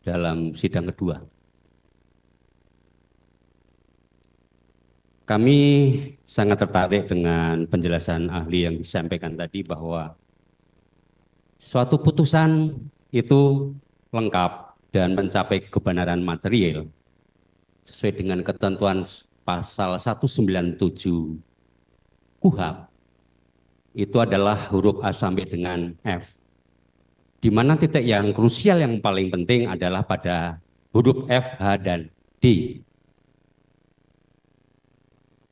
dalam sidang kedua. Kami sangat tertarik dengan penjelasan ahli yang disampaikan tadi bahwa suatu putusan itu lengkap dan mencapai kebenaran material sesuai dengan ketentuan pasal 197 KUHP itu adalah huruf A sampai dengan F. Di mana titik yang krusial yang paling penting adalah pada huruf F, H, dan D.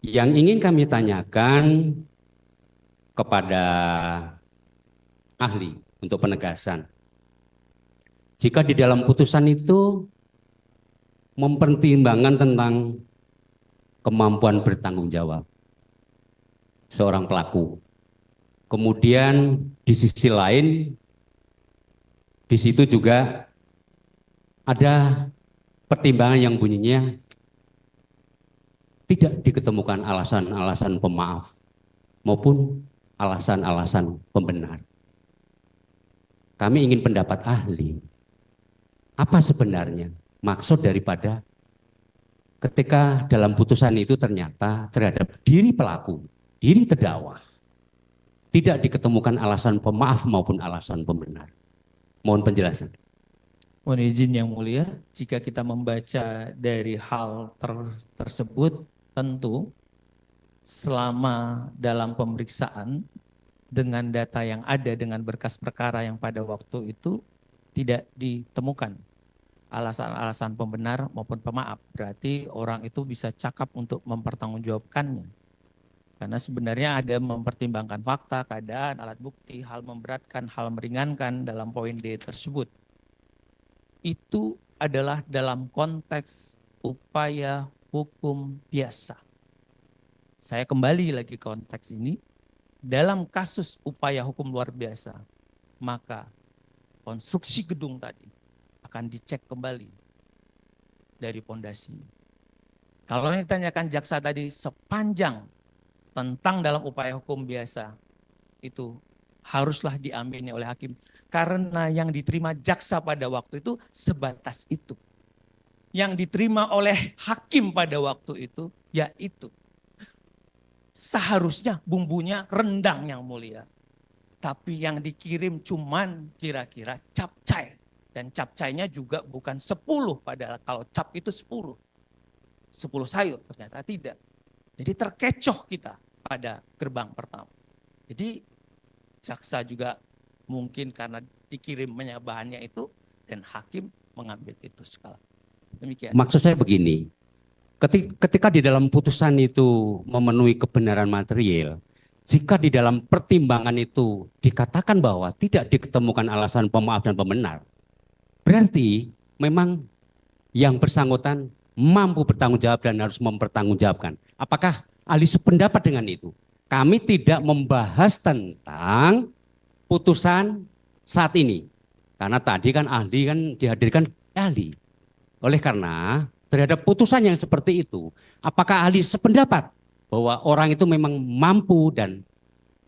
Yang ingin kami tanyakan kepada ahli untuk penegasan. Jika di dalam putusan itu mempertimbangkan tentang kemampuan bertanggung jawab seorang pelaku. Kemudian di sisi lain, di situ juga ada pertimbangan yang bunyinya tidak diketemukan alasan-alasan pemaaf maupun alasan-alasan pembenar. Kami ingin pendapat ahli. Apa sebenarnya maksud daripada ketika dalam putusan itu ternyata terhadap diri pelaku, diri terdakwa, tidak diketemukan alasan pemaaf maupun alasan pembenar. Mohon penjelasan. Mohon izin yang mulia, jika kita membaca dari hal tersebut, tentu selama dalam pemeriksaan dengan data yang ada dengan berkas perkara yang pada waktu itu tidak ditemukan alasan-alasan pembenar maupun pemaaf. Berarti orang itu bisa cakap untuk mempertanggungjawabkannya. Karena sebenarnya ada mempertimbangkan fakta, keadaan, alat bukti, hal memberatkan, hal meringankan dalam poin D tersebut. Itu adalah dalam konteks upaya hukum biasa. Saya kembali lagi ke konteks ini. Dalam kasus upaya hukum luar biasa, maka konstruksi gedung tadi akan dicek kembali dari pondasi. Kalau yang ditanyakan jaksa tadi sepanjang tentang dalam upaya hukum biasa, itu haruslah diamini oleh hakim. Karena yang diterima jaksa pada waktu itu sebatas itu. Yang diterima oleh hakim pada waktu itu, yaitu seharusnya bumbunya rendang yang mulia. Tapi yang dikirim cuman kira-kira capcay. Dan capcaynya juga bukan 10, padahal kalau cap itu 10. 10 sayur, ternyata tidak. Jadi terkecoh kita pada gerbang pertama. Jadi jaksa juga mungkin karena dikirimnya bahannya itu dan hakim mengambil itu skala. Demikian. Maksud saya begini, ketika di dalam putusan itu memenuhi kebenaran material, jika di dalam pertimbangan itu dikatakan bahwa tidak diketemukan alasan pemaaf dan pembenar, berarti memang yang bersangkutan mampu bertanggung jawab dan harus mempertanggungjawabkan. Apakah ahli sependapat dengan itu? Kami tidak membahas tentang putusan saat ini. Karena tadi kan ahli kan dihadirkan ahli. Oleh karena terhadap putusan yang seperti itu, apakah ahli sependapat bahwa orang itu memang mampu dan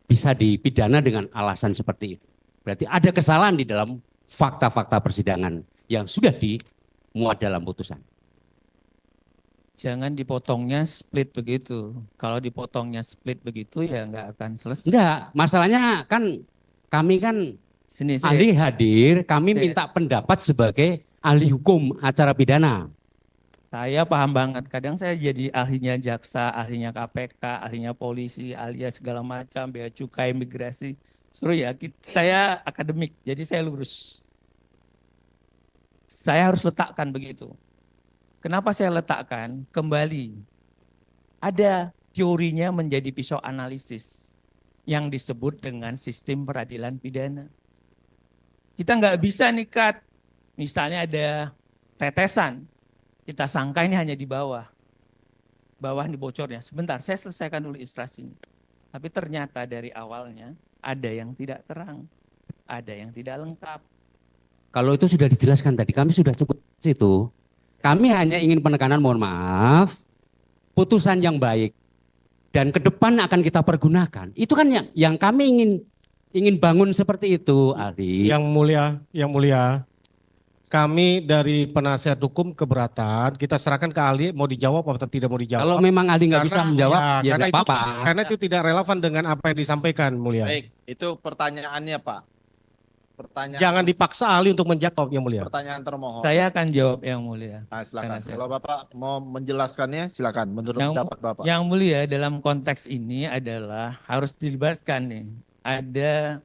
bisa dipidana dengan alasan seperti itu? Berarti ada kesalahan di dalam fakta-fakta persidangan yang sudah dimuat dalam putusan. Jangan dipotongnya split begitu. Kalau dipotongnya split begitu ya nggak akan selesai. Enggak, masalahnya kan kami kan Sini, ahli hadir, kami minta pendapat sebagai ahli hukum acara pidana. Saya paham banget. Kadang saya jadi ahlinya jaksa, ahlinya KPK, ahlinya polisi, ahlinya segala macam, bea cukai, imigrasi. Suruh ya, saya akademik, jadi saya lurus. Saya harus letakkan begitu. Kenapa saya letakkan? Kembali, ada teorinya menjadi pisau analisis yang disebut dengan sistem peradilan pidana. Kita nggak bisa nikat, misalnya ada tetesan, kita sangka ini hanya di bawah. Bawah ini bocornya. Sebentar, saya selesaikan dulu ilustrasinya. Tapi ternyata dari awalnya ada yang tidak terang, ada yang tidak lengkap. Kalau itu sudah dijelaskan tadi, kami sudah cukup situ. Kami hanya ingin penekanan, mohon maaf, putusan yang baik dan ke depan akan kita pergunakan. Itu kan yang kami ingin bangun seperti itu, ahli. Yang mulia, Kami dari penasihat hukum keberatan, kita serahkan ke ahli mau dijawab atau tidak mau dijawab. Kalau memang ahli nggak bisa menjawab, ya karena nggak apa-apa. Karena itu tidak relevan dengan apa yang disampaikan, Mulia. Baik, itu pertanyaannya Pak. Pertanyaan, Jangan dipaksa ahli untuk menjawab, Yang Mulia. pertanyaan termohon. Saya akan jawab Yang Mulia. Nah, silakan. Karena saya- Kalau Bapak mau menjelaskannya, silakan. Menurut pendapat Bapak. Yang Mulia, dalam konteks ini adalah harus dilibatkan nih. Ada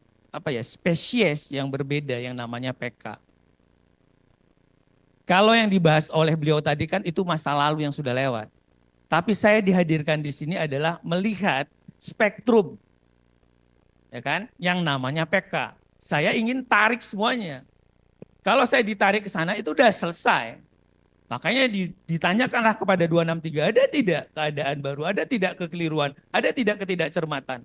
spesies yang berbeda yang namanya PK. Kalau yang dibahas oleh beliau tadi kan itu masa lalu yang sudah lewat. Tapi saya dihadirkan di sini adalah melihat spektrum, ya kan, yang namanya PK. Saya ingin tarik semuanya. Kalau saya ditarik ke sana itu udah selesai. Makanya ditanyakanlah kepada 263, ada tidak keadaan baru, ada tidak kekeliruan, ada tidak ketidakcermatan.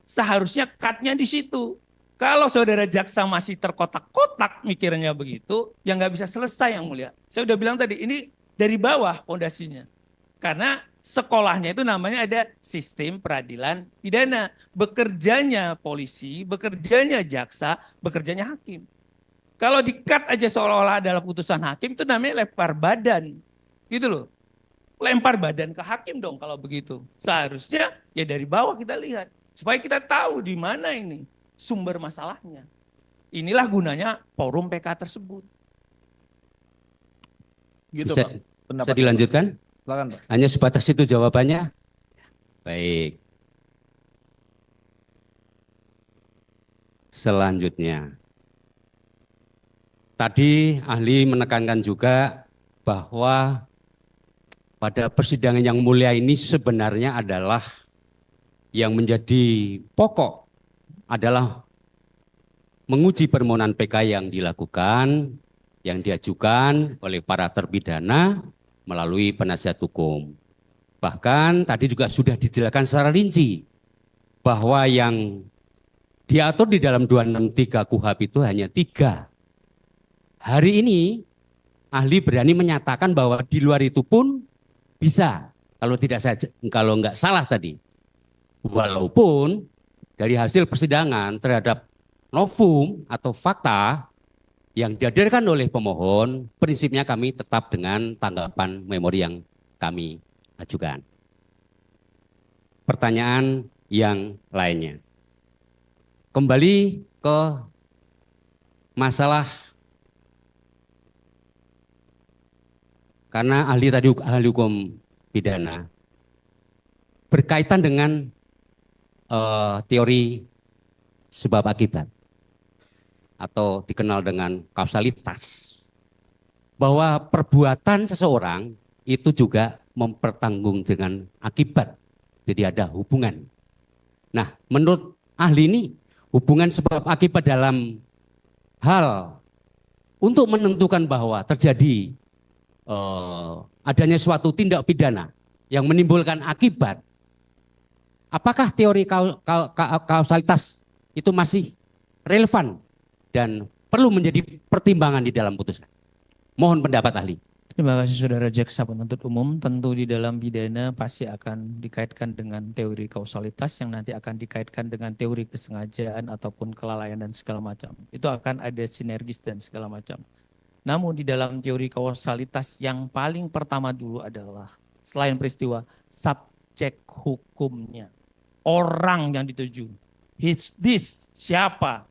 Seharusnya cut-nya di situ. Kalau saudara jaksa masih terkotak-kotak mikirnya begitu, ya nggak bisa selesai Yang Mulia. Saya udah bilang tadi, ini dari bawah pondasinya. Karena sekolahnya itu namanya ada sistem peradilan pidana. Bekerjanya polisi, bekerjanya jaksa, bekerjanya hakim. Kalau di-cut aja seolah-olah adalah putusan hakim, itu namanya lempar badan. Gitu loh. Lempar badan ke hakim dong kalau begitu. Seharusnya ya dari bawah kita lihat. Supaya kita tahu di mana ini sumber masalahnya. Inilah gunanya forum PK tersebut. Gitu Bisa, Pak. bisa Pendapat dilanjutkan? Silakan Pak. Hanya sebatas itu jawabannya? Baik. Selanjutnya. Tadi ahli menekankan juga bahwa pada persidangan yang mulia ini sebenarnya adalah yang menjadi pokok adalah menguji permohonan PK yang dilakukan, yang diajukan oleh para terpidana melalui penasihat hukum. Bahkan tadi juga sudah dijelaskan secara rinci bahwa yang diatur di dalam 263 KUHP itu hanya 3. Hari ini ahli berani menyatakan bahwa di luar itu pun bisa, kalau nggak salah tadi. Walaupun dari hasil persidangan terhadap novum atau fakta yang dihadirkan oleh pemohon, prinsipnya kami tetap dengan tanggapan memori yang kami ajukan. Pertanyaan yang lainnya. Kembali ke masalah, karena ahli hukum pidana berkaitan dengan teori sebab akibat atau dikenal dengan kausalitas, bahwa perbuatan seseorang itu juga mempertanggung dengan akibat, jadi ada hubungan. Nah, menurut ahli ini hubungan sebab akibat dalam hal untuk menentukan bahwa terjadi adanya suatu tindak pidana yang menimbulkan akibat, apakah teori kausalitas itu masih relevan dan perlu menjadi pertimbangan di dalam putusan? Mohon pendapat ahli. Terima kasih Saudara Jaksa Penuntut Umum. Tentu di dalam pidana pasti akan dikaitkan dengan teori kausalitas yang nanti akan dikaitkan dengan teori kesengajaan ataupun kelalaian dan segala macam. Itu akan ada sinergis dan segala macam. Namun di dalam teori kausalitas yang paling pertama dulu adalah selain peristiwa, subjek hukumnya. Orang yang dituju. This, siapa?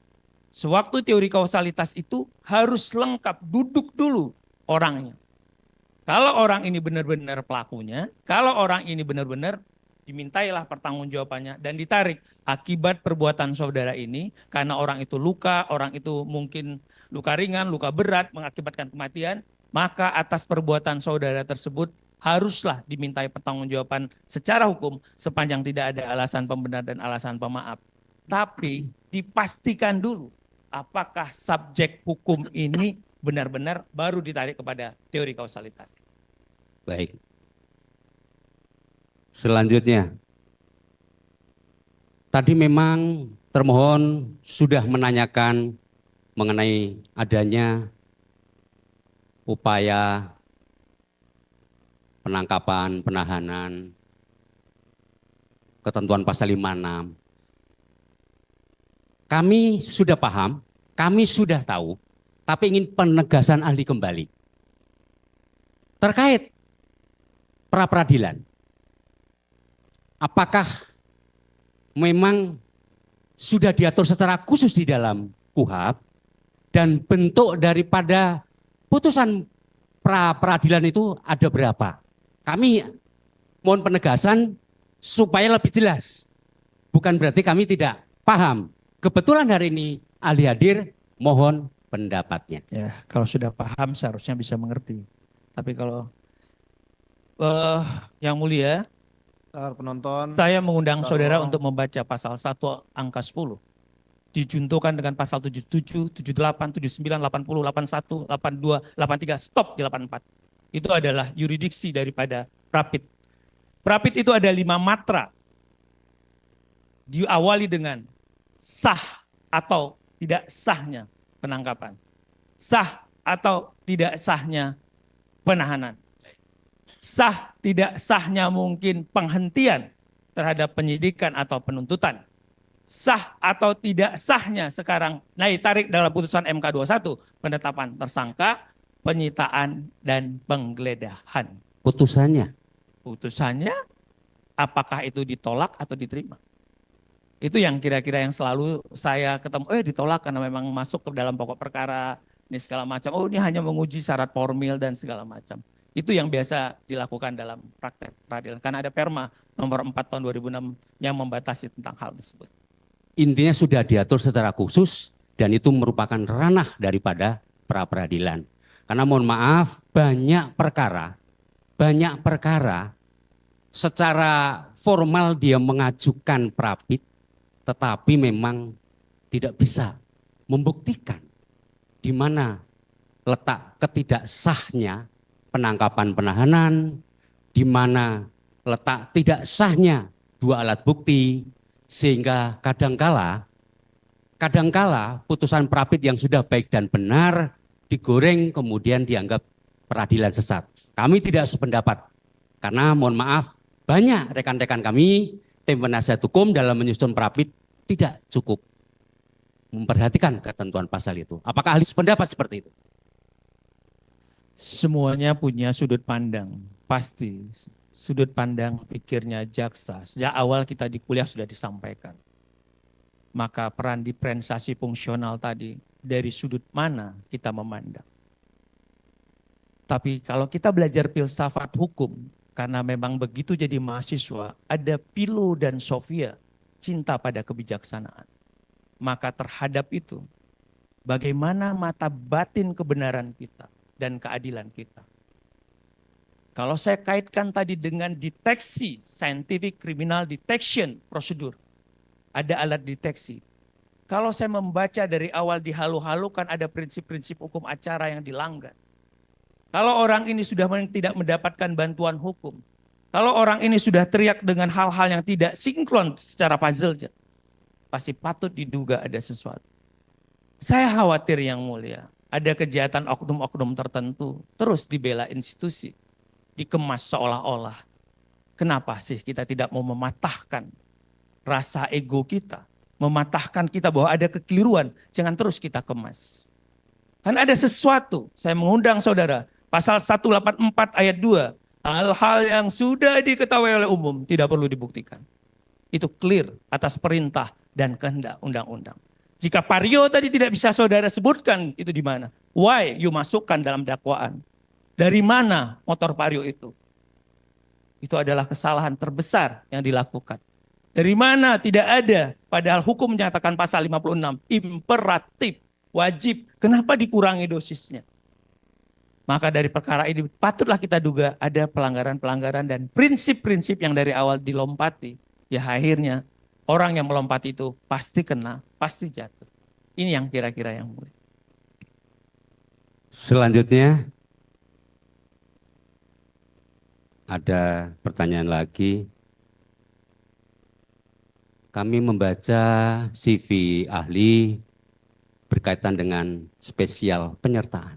Sewaktu teori kausalitas itu harus lengkap, duduk dulu orangnya. Kalau orang ini benar-benar pelakunya, kalau orang ini benar-benar dimintailah pertanggungjawabannya dan ditarik akibat perbuatan saudara ini karena orang itu luka, orang itu mungkin luka ringan, luka berat mengakibatkan kematian, maka atas perbuatan saudara tersebut haruslah dimintai pertanggungjawaban secara hukum sepanjang tidak ada alasan pembenar dan alasan pemaaf. Tapi dipastikan dulu apakah subjek hukum ini benar-benar baru ditarik kepada teori kausalitas. Baik. Selanjutnya, tadi memang termohon sudah menanyakan mengenai adanya upaya penangkapan, penahanan, ketentuan pasal 56. Kami sudah paham, kami sudah tahu, tapi ingin penegasan ahli kembali. Terkait pra-peradilan, apakah memang sudah diatur secara khusus di dalam KUHP dan bentuk daripada putusan pra-peradilan itu ada berapa? Kami mohon penegasan supaya lebih jelas. Bukan berarti kami tidak paham. Kebetulan hari ini ahli hadir, mohon pendapatnya. Ya, kalau sudah paham seharusnya bisa mengerti. Tapi kalau yang mulia, Bentar, penonton. saya mengundang Bentar, saudara tolong. untuk membaca pasal 1 angka 10. Dijuntukan dengan pasal 77, 78, 79, 80, 81, 82, 83, stop di 84. Itu adalah yuridiksi daripada Prapit. Prapit itu ada 5 matra. Diawali dengan sah atau tidak sahnya penangkapan. Sah atau tidak sahnya penahanan. Sah tidak sahnya mungkin penghentian terhadap penyidikan atau penuntutan. Sah atau tidak sahnya sekarang naik tarik dalam putusan MK 21 penetapan tersangka, penyitaan dan penggeledahan. Putusannya. Putusannya apakah itu ditolak atau diterima? Itu yang kira-kira yang selalu saya ketemu, ditolak karena memang masuk ke dalam pokok perkara, ini segala macam. Oh, ini hanya menguji syarat formil dan segala macam. Itu yang biasa dilakukan dalam praktek peradilan. Karena ada Perma nomor 4 tahun 2006 yang membatasi tentang hal tersebut. Intinya sudah diatur secara khusus dan itu merupakan ranah daripada pra-peradilan. Karena mohon maaf, banyak perkara secara formal dia mengajukan Prapit, tetapi memang tidak bisa membuktikan di mana letak ketidaksahnya penangkapan penahanan, di mana letak tidak sahnya 2 alat bukti, sehingga kadangkala putusan Prapit yang sudah baik dan benar digoreng kemudian dianggap peradilan sesat. Kami tidak sependapat karena mohon maaf banyak rekan-rekan kami tim penasihat hukum dalam menyusun Prapit tidak cukup memperhatikan ketentuan pasal itu. Apakah ahli sependapat seperti itu? Semuanya punya sudut pandang, pasti. Sudut pandang pikirnya jaksa. Sejak awal kita di kuliah sudah disampaikan. Maka peran diferensiasi fungsional tadi, dari sudut mana kita memandang. Tapi kalau kita belajar filsafat hukum, karena memang begitu jadi mahasiswa, ada Philo dan Sophia, cinta pada kebijaksanaan. Maka terhadap itu, bagaimana mata batin kebenaran kita dan keadilan kita. Kalau saya kaitkan tadi dengan deteksi, scientific criminal detection prosedur, ada alat deteksi. Kalau saya membaca dari awal dihalu-halukan ada prinsip-prinsip hukum acara yang dilanggar. Kalau orang ini sudah tidak mendapatkan bantuan hukum, kalau orang ini sudah teriak dengan hal-hal yang tidak sinkron secara puzzle, pasti patut diduga ada sesuatu. Saya khawatir yang mulia, ada kejahatan oknum-oknum tertentu terus dibela institusi, dikemas seolah-olah. Kenapa sih kita tidak mau mematahkan rasa ego kita, mematahkan kita bahwa ada kekeliruan, jangan terus kita kemas. Kan ada sesuatu, saya mengundang saudara, pasal 184 ayat 2, hal-hal yang sudah diketahui oleh umum tidak perlu dibuktikan. Itu clear atas perintah dan kehendak undang-undang. Jika Pario tadi tidak bisa saudara sebutkan itu di mana, why you masukkan dalam dakwaan? Dari mana motor Pario itu? Itu adalah kesalahan terbesar yang dilakukan. Dari mana tidak ada, padahal hukum menyatakan pasal 56, imperatif, wajib, kenapa dikurangi dosisnya? Maka dari perkara ini patutlah kita duga ada pelanggaran-pelanggaran dan prinsip-prinsip yang dari awal dilompati. Ya akhirnya orang yang melompat itu pasti kena, pasti jatuh. Ini yang kira-kira yang mulia. Selanjutnya ada pertanyaan lagi. Kami membaca CV ahli berkaitan dengan spesial penyertaan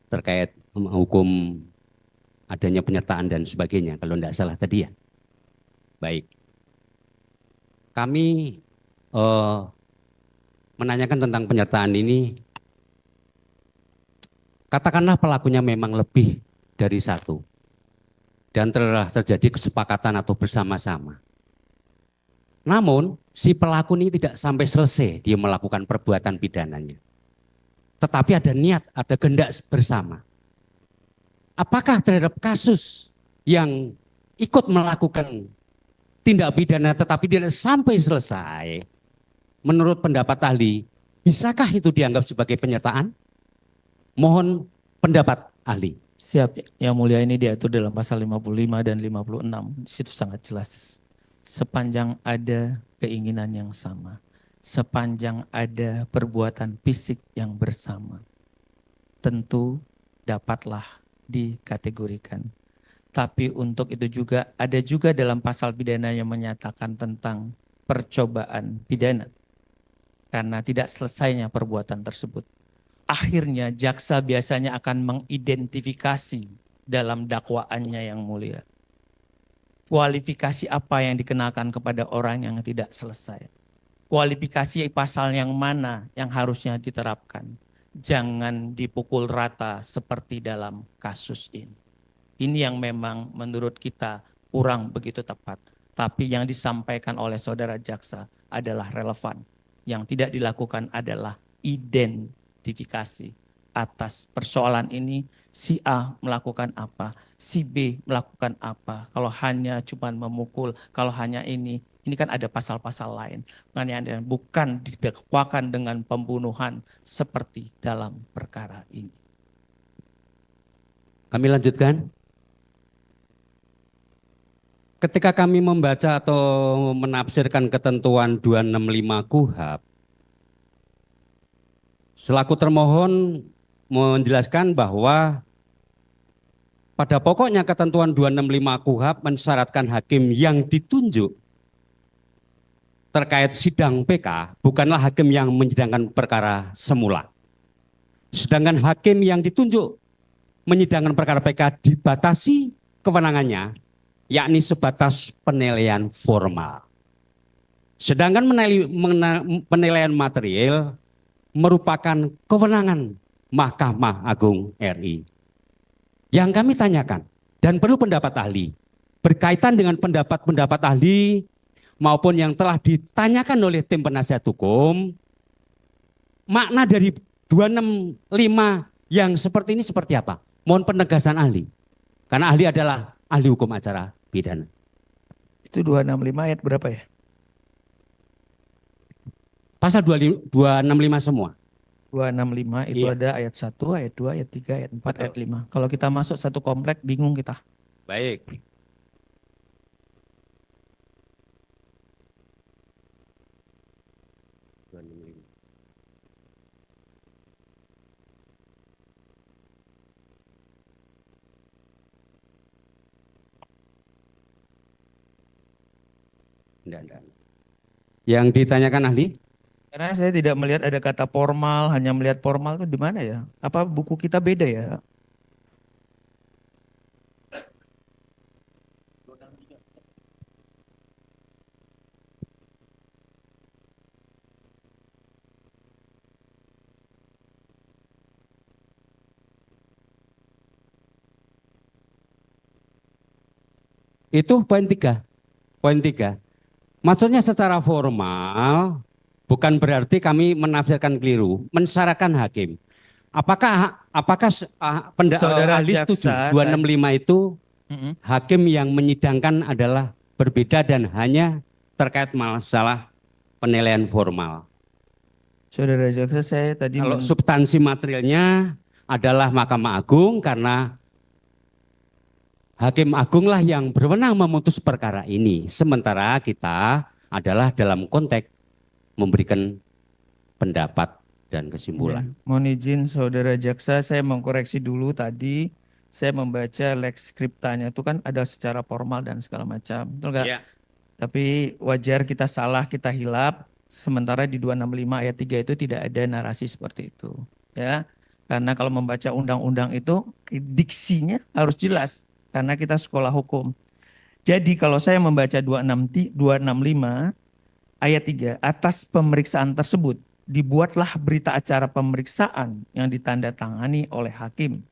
terkait hukum adanya penyertaan dan sebagainya, kalau tidak salah tadi ya. Baik. Kami menanyakan tentang penyertaan ini katakanlah pelakunya memang lebih dari satu dan telah terjadi kesepakatan atau bersama-sama. Namun si pelaku ini tidak sampai selesai dia melakukan perbuatan pidananya. Tetapi ada niat, ada kehendak bersama. Apakah terhadap kasus yang ikut melakukan tindak pidana tetapi tidak sampai selesai, menurut pendapat ahli, bisakah itu dianggap sebagai penyertaan? Mohon pendapat ahli. Siap, Yang Mulia, ini diatur dalam pasal 55 dan 56. Di situ sangat jelas. Sepanjang ada keinginan yang sama, sepanjang ada perbuatan fisik yang bersama, tentu dapatlah dikategorikan. Tapi untuk itu juga ada juga dalam pasal pidana yang menyatakan tentang percobaan pidana. Karena tidak selesainya perbuatan tersebut. Akhirnya jaksa biasanya akan mengidentifikasi dalam dakwaannya Yang Mulia. Kualifikasi apa yang dikenakan kepada orang yang tidak selesai. Kualifikasi pasal yang mana yang harusnya diterapkan. Jangan dipukul rata seperti dalam kasus ini. Ini yang memang menurut kita kurang begitu tepat. Tapi yang disampaikan oleh saudara jaksa adalah relevan. Yang tidak dilakukan adalah identifikasi atas persoalan ini. Si A melakukan apa, si B melakukan apa. Kalau hanya cuma memukul, kalau hanya ini kan ada pasal-pasal lain. Makanya bukan didakwakan dengan pembunuhan seperti dalam perkara ini. Kami lanjutkan. Ketika kami membaca atau menafsirkan ketentuan 265 KUHP, selaku termohon menjelaskan bahwa pada pokoknya ketentuan 265 KUHP mensyaratkan hakim yang ditunjuk terkait sidang PK bukanlah hakim yang menyidangkan perkara semula. Sedangkan hakim yang ditunjuk menyidangkan perkara PK dibatasi kewenangannya, yakni sebatas penilaian formal. Sedangkan penilaian material merupakan kewenangan Mahkamah Agung RI. Yang kami tanyakan dan perlu pendapat ahli berkaitan dengan pendapat ahli maupun yang telah ditanyakan oleh tim penasihat hukum, makna dari 265 yang seperti ini seperti apa? Mohon penegasan ahli. Karena ahli adalah ahli hukum acara pidana. Itu 265 ayat berapa ya? Pasal 265 semua. 265 itu Iya. ada ayat 1, ayat 2, ayat 3, ayat 4, Betul. ayat 5. Kalau kita masuk satu komplek bingung kita. Baik. Enggak. Yang ditanyakan ahli? Karena saya tidak melihat ada kata formal, hanya melihat formal itu di mana ya? Apa buku kita beda ya? Itu poin 3. Poin 3. Maksudnya secara formal bukan berarti kami menafsirkan keliru, mensyaratkan hakim. Apakah Saudara ahli setuju jaksa 265 itu hakim yang menyidangkan adalah berbeda dan hanya terkait masalah penilaian formal. Saudara jaksa, saya tadi Kalau substansi materialnya adalah Mahkamah Agung karena Hakim Agung lah yang berwenang memutus perkara ini. Sementara kita adalah dalam konteks memberikan pendapat dan kesimpulan. Mohon izin saudara jaksa, saya mengkoreksi dulu tadi. Saya membaca lex scriptanya itu kan ada secara formal dan segala macam. Betul nggak? Ya. Tapi wajar kita salah, kita hilap. Sementara di 265 ayat 3 itu tidak ada narasi seperti itu. Ya, karena kalau membaca undang-undang itu diksinya harus jelas. Karena kita sekolah hukum. Jadi kalau saya membaca 265 ayat 3 atas pemeriksaan tersebut dibuatlah berita acara pemeriksaan yang ditandatangani oleh hakim,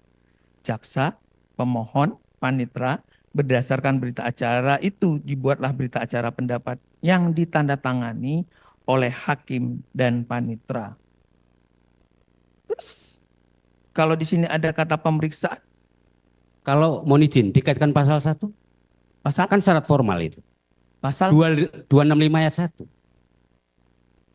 jaksa, pemohon, panitera. Berdasarkan berita acara itu dibuatlah berita acara pendapat yang ditandatangani oleh hakim dan panitera. Terus kalau di sini ada kata pemeriksaan, Kalau mohon izin dikaitkan pasal 1, pasal kan syarat formal itu. pasal 265 ayat 1.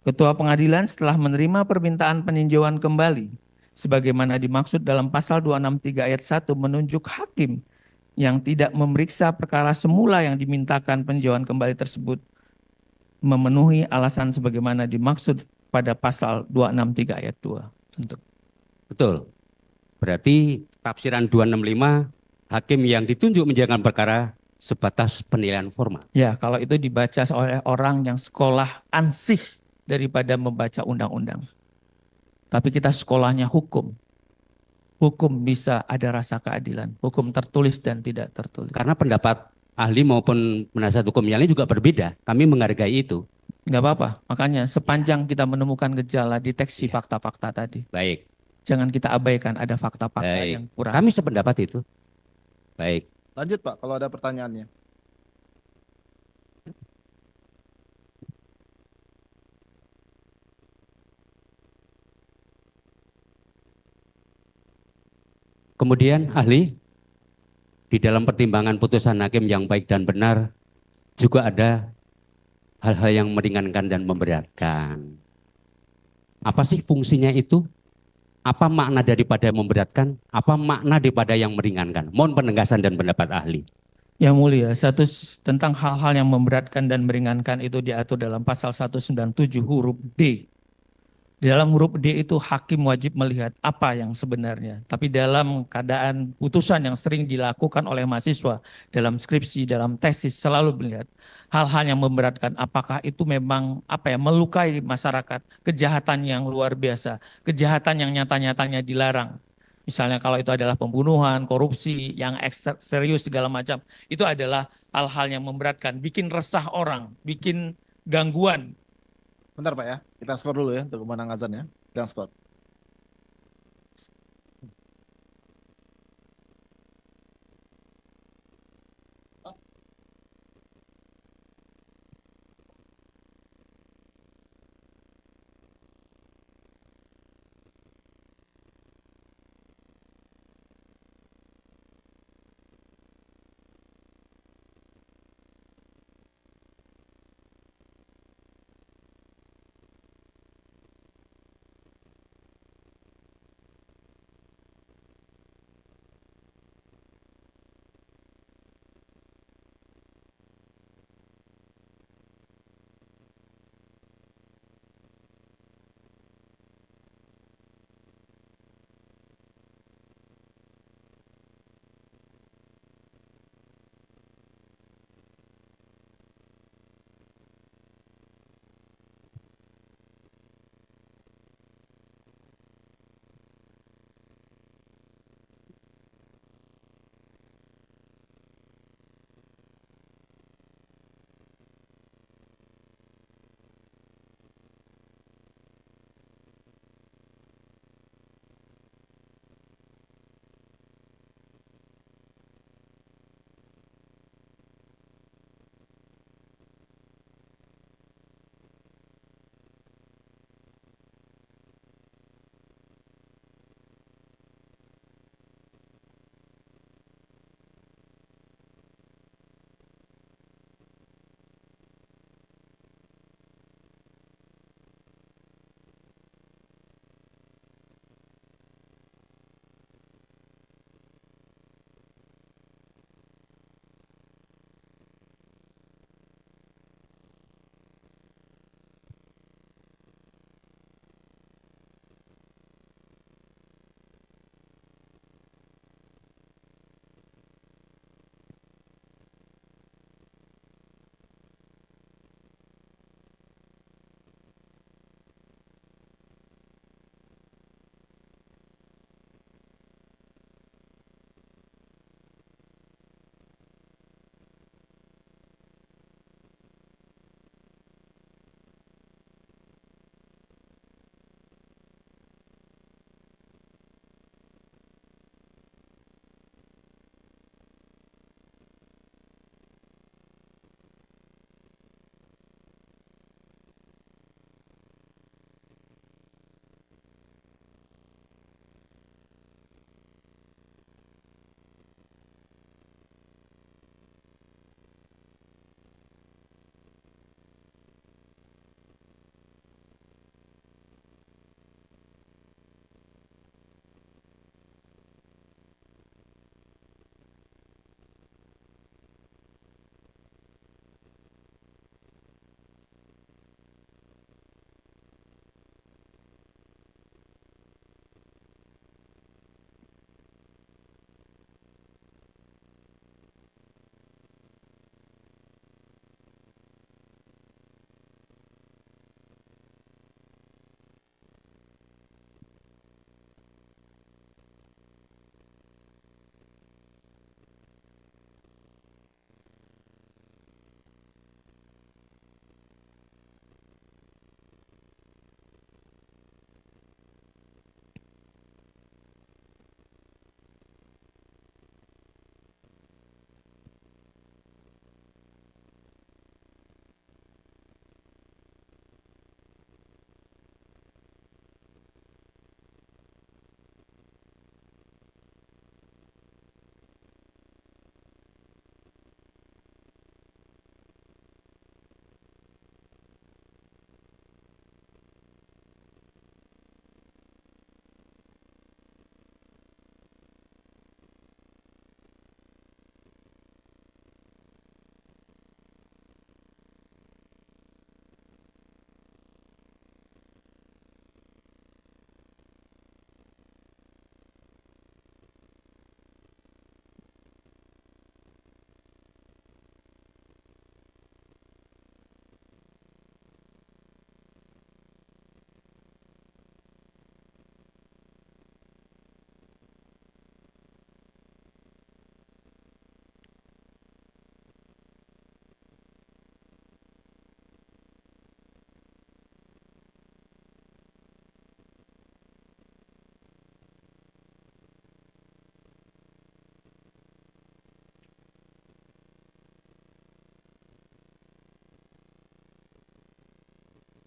Ketua pengadilan setelah menerima permintaan peninjauan kembali sebagaimana dimaksud dalam pasal 263 ayat 1 menunjuk hakim yang tidak memeriksa perkara semula yang dimintakan peninjauan kembali tersebut memenuhi alasan sebagaimana dimaksud pada pasal 263 ayat 2. Untuk Betul. Berarti tafsiran 265 hakim yang ditunjuk menjalankan perkara sebatas penilaian formal. ya, kalau itu dibaca oleh orang yang sekolah ansih daripada membaca undang-undang. Tapi kita sekolahnya hukum. Hukum bisa ada rasa keadilan. Hukum tertulis dan tidak tertulis. Karena pendapat ahli maupun penasihat hukum yang lain juga berbeda. Kami menghargai itu. Nggak apa-apa. Makanya sepanjang kita menemukan gejala deteksi Iya. fakta-fakta tadi. Baik. Jangan kita abaikan ada fakta-fakta Baik. yang kurang. Kami sependapat itu. Baik. Lanjut Pak, kalau ada pertanyaannya. Kemudian ahli, di dalam pertimbangan putusan hakim yang baik dan benar juga ada hal-hal yang meringankan dan memberatkan. Apa sih fungsinya itu? Apa makna daripada memberatkan? Apa makna daripada yang meringankan? Mohon penegasan dan pendapat ahli. Yang mulia, tentang hal-hal yang memberatkan dan meringankan itu diatur dalam pasal 197 huruf D. Di dalam huruf D itu hakim wajib melihat apa yang sebenarnya. Tapi dalam keadaan putusan yang sering dilakukan oleh mahasiswa dalam skripsi, dalam tesis selalu melihat hal-hal yang memberatkan. Apakah itu memang melukai masyarakat, kejahatan yang luar biasa, kejahatan yang nyata-nyatanya dilarang. Misalnya kalau itu adalah pembunuhan, korupsi, yang serius segala macam. Itu adalah hal-hal yang memberatkan, bikin resah orang, bikin gangguan. Bentar Pak ya, kita skor dulu ya untuk kemenangan azan ya. Kita skor.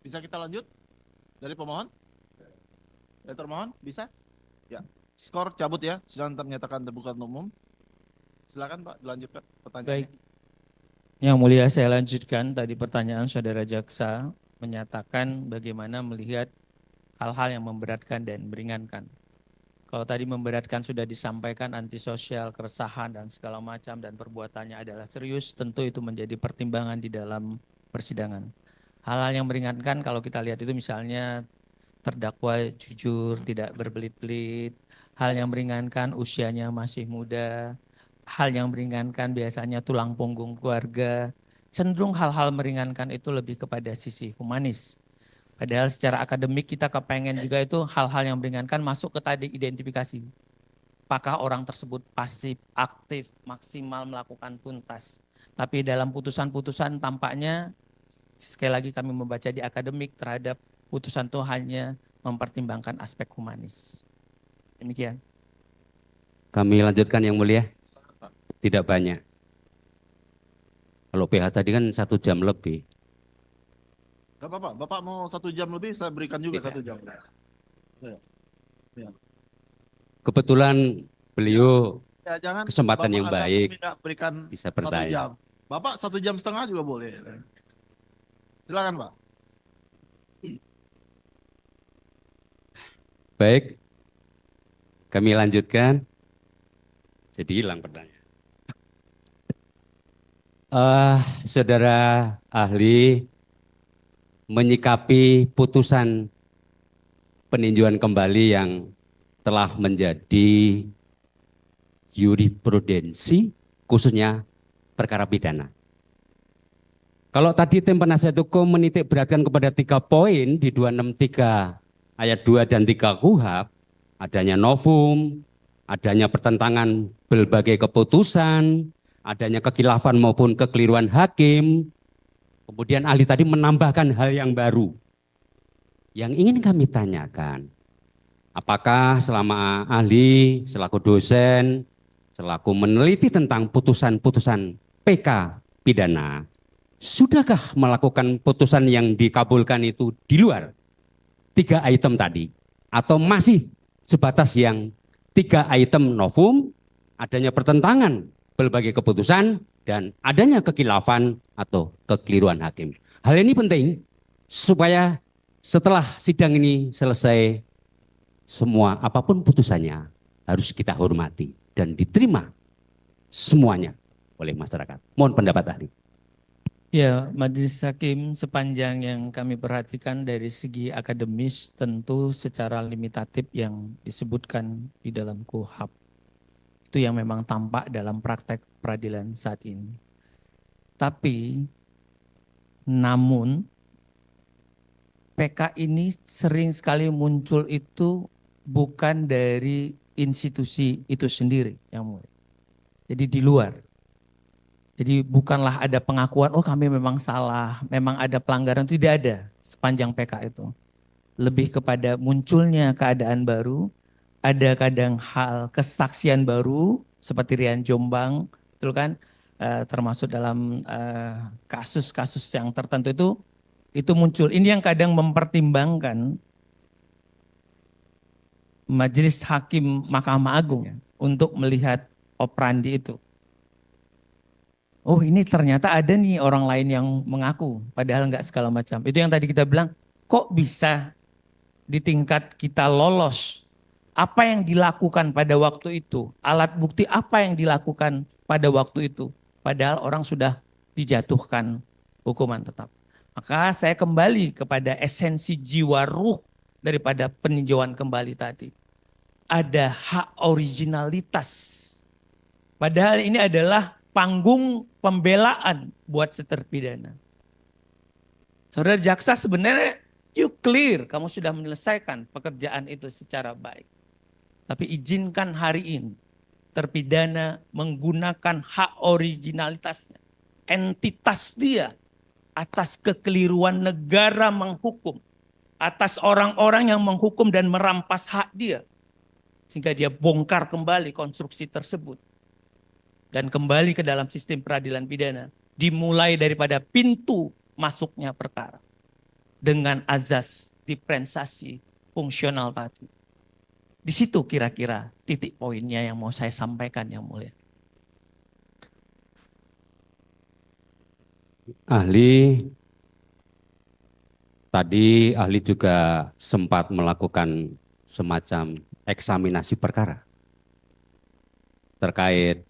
Bisa kita lanjut? Dari pemohon? Dari termohon? Bisa? Ya. Skor cabut ya, sidang ternyatakan terbuka untuk umum. Silakan Pak, dilanjutkan pertanyaannya. Baik. Yang mulia, saya lanjutkan tadi pertanyaan saudara jaksa menyatakan bagaimana melihat hal-hal yang memberatkan dan meringankan. Kalau tadi memberatkan sudah disampaikan, antisosial, keresahan dan segala macam, dan perbuatannya adalah serius, tentu itu menjadi pertimbangan di dalam persidangan. Hal-hal yang meringankan kalau kita lihat itu misalnya terdakwa jujur, tidak berbelit-belit. Hal yang meringankan usianya masih muda. Hal yang meringankan biasanya tulang punggung keluarga. Cenderung hal-hal meringankan itu lebih kepada sisi humanis. Padahal secara akademik kita kepengen juga itu hal-hal yang meringankan masuk ke tadi identifikasi. Apakah orang tersebut pasif, aktif, maksimal melakukan tuntas. Tapi dalam putusan-putusan tampaknya sekali lagi kami membaca di akademik terhadap putusan itu hanya mempertimbangkan aspek humanis. Demikian. Kami lanjutkan yang mulia. Tidak banyak. Kalau PH tadi kan 1 jam lebih. Gak apa-apa, Bapak mau 1 jam lebih, saya berikan juga Tidak. 1 jam. Ya. Kebetulan beliau Ya, jangan kesempatan Bapak yang agak baik tidak berikan bisa 1 bertanya. jam. Bapak 1,5 jam juga boleh. Silakan Pak. Baik, kami lanjutkan. Jadi hilang pertanyaan. Saudara ahli menyikapi putusan peninjauan kembali yang telah menjadi jurisprudensi khususnya perkara pidana. Kalau tadi tim penasihat hukum menitik beratkan kepada 3 poin di 263 ayat 2 dan 3 KUHP, adanya novum, adanya pertentangan berbagai keputusan, adanya kekhilafan maupun kekeliruan hakim. Kemudian ahli tadi menambahkan hal yang baru. Yang ingin kami tanyakan, apakah selama ahli, selaku dosen, selaku meneliti tentang putusan-putusan PK pidana, sudahkah melakukan putusan yang dikabulkan itu di luar 3 item tadi? Atau masih sebatas yang 3 item novum, adanya pertentangan berbagai keputusan, dan adanya kekhilafan atau kekeliruan hakim. Hal ini penting supaya setelah sidang ini selesai, semua apapun putusannya harus kita hormati dan diterima semuanya oleh masyarakat. Mohon pendapat ahli. Ya, Majelis Hakim sepanjang yang kami perhatikan dari segi akademis tentu secara limitatif yang disebutkan di dalam KUHP. Itu yang memang tampak dalam praktek peradilan saat ini. Tapi, namun PK ini sering sekali muncul itu bukan dari institusi itu sendiri, yang mulia. Jadi di luar. Jadi bukanlah ada pengakuan, oh kami memang salah, memang ada pelanggaran, tidak ada sepanjang PK itu. Lebih kepada munculnya keadaan baru, ada kadang hal kesaksian baru, seperti Rian Jombang, betul kan? Termasuk dalam kasus-kasus yang tertentu itu muncul. Ini yang kadang mempertimbangkan Majelis Hakim Mahkamah Agung untuk melihat operandi itu. Oh ini ternyata ada nih orang lain yang mengaku, padahal enggak segala macam. Itu yang tadi kita bilang, kok bisa di tingkat kita lolos? Apa yang dilakukan pada waktu itu? Alat bukti apa yang dilakukan pada waktu itu? Padahal orang sudah dijatuhkan hukuman tetap. Maka saya kembali kepada esensi jiwa ruh daripada peninjauan kembali tadi. Ada hak originalitas. Padahal ini adalah panggung pembelaan buat si terpidana. Saudara jaksa sebenarnya you clear, kamu sudah menyelesaikan pekerjaan itu secara baik. Tapi izinkan hari ini terpidana menggunakan hak originalitasnya, entitas dia atas kekeliruan negara menghukum, atas orang-orang yang menghukum dan merampas hak dia. Sehingga dia bongkar kembali konstruksi tersebut. Dan kembali ke dalam sistem peradilan pidana. Dimulai daripada pintu masuknya perkara. dengan azas diferensiasi fungsional tadi. Di situ kira-kira titik poinnya yang mau saya sampaikan yang mulia. Ahli, tadi ahli juga sempat melakukan semacam eksaminasi perkara terkait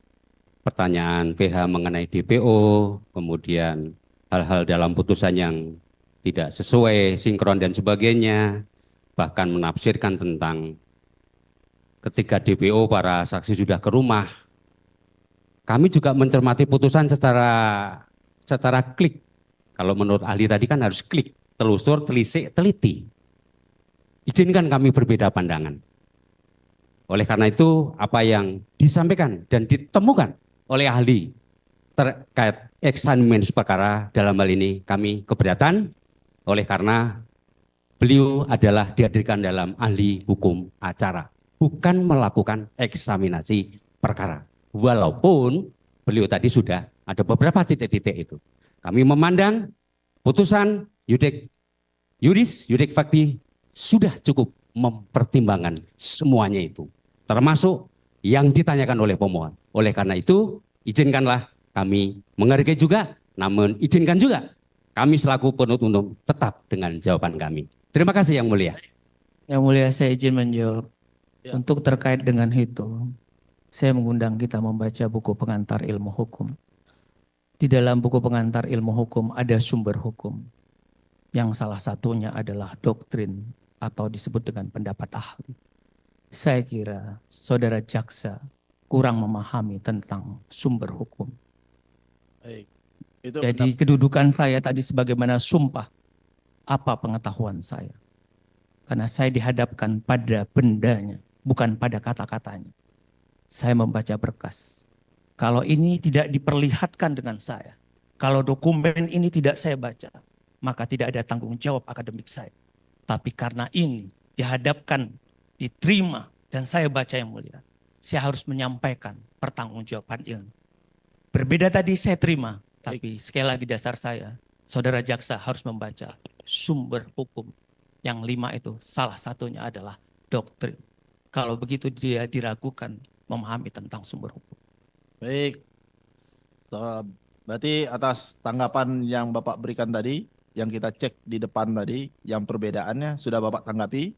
pertanyaan PH mengenai DPO, kemudian hal-hal dalam putusan yang tidak sesuai, sinkron dan sebagainya, bahkan menafsirkan tentang ketika DPO para saksi sudah ke rumah. Kami juga mencermati putusan secara klik. Kalau menurut ahli tadi kan harus klik, telusur, telisik, teliti. Izinkan kami berbeda pandangan. Oleh karena itu, apa yang disampaikan dan ditemukan oleh ahli terkait eksaminasi perkara dalam hal ini kami keberatan, oleh karena beliau adalah dihadirkan dalam ahli hukum acara, bukan melakukan eksaminasi perkara. Walaupun beliau tadi sudah ada beberapa titik-titik itu. Kami memandang putusan yudik fakti sudah cukup mempertimbangkan semuanya itu, termasuk yang ditanyakan oleh pemohon. Oleh karena itu, izinkanlah kami menghargai juga, namun izinkan juga kami selaku penuntut umum tetap dengan jawaban kami. Terima kasih Yang Mulia. Yang mulia saya izin menjawab. Ya. Untuk terkait dengan itu, saya mengundang kita membaca buku pengantar ilmu hukum. Di dalam buku pengantar ilmu hukum ada sumber hukum. Yang salah satunya adalah doktrin atau disebut dengan pendapat ahli. Saya kira saudara jaksa kurang memahami tentang sumber hukum. Baik. Itu Jadi kedudukan saya tadi sebagaimana sumpah, apa pengetahuan saya? Karena saya dihadapkan pada bendanya, bukan pada kata-katanya. Saya membaca berkas. Kalau ini tidak diperlihatkan dengan saya, kalau dokumen ini tidak saya baca, maka tidak ada tanggung jawab akademik saya. Tapi karena ini dihadapkan, diterima, dan saya baca yang mulia, saya harus menyampaikan pertanggungjawaban ilmu. Berbeda tadi saya terima, tapi sekali lagi dasar saya, saudara jaksa harus membaca sumber hukum. Yang 5 itu salah satunya adalah doktrin. Kalau begitu dia diragukan memahami tentang sumber hukum. baik. Berarti atas tanggapan yang Bapak berikan tadi, yang kita cek di depan tadi, yang perbedaannya sudah Bapak tanggapi,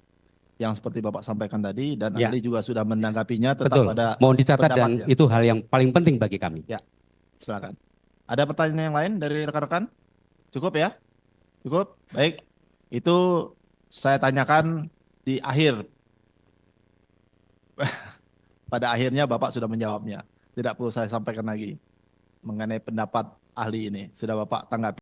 yang seperti Bapak sampaikan tadi, dan Ya. ahli juga sudah menanggapinya tetap Betul, pada mohon dicatat dan pendapatnya. itu hal yang paling penting bagi kami. Silakan. Ada pertanyaan yang lain dari rekan-rekan? Cukup ya? Cukup? Baik. Itu saya tanyakan di akhir. Pada akhirnya Bapak sudah menjawabnya. Tidak perlu saya sampaikan lagi mengenai pendapat ahli ini. Sudah Bapak tanggapi.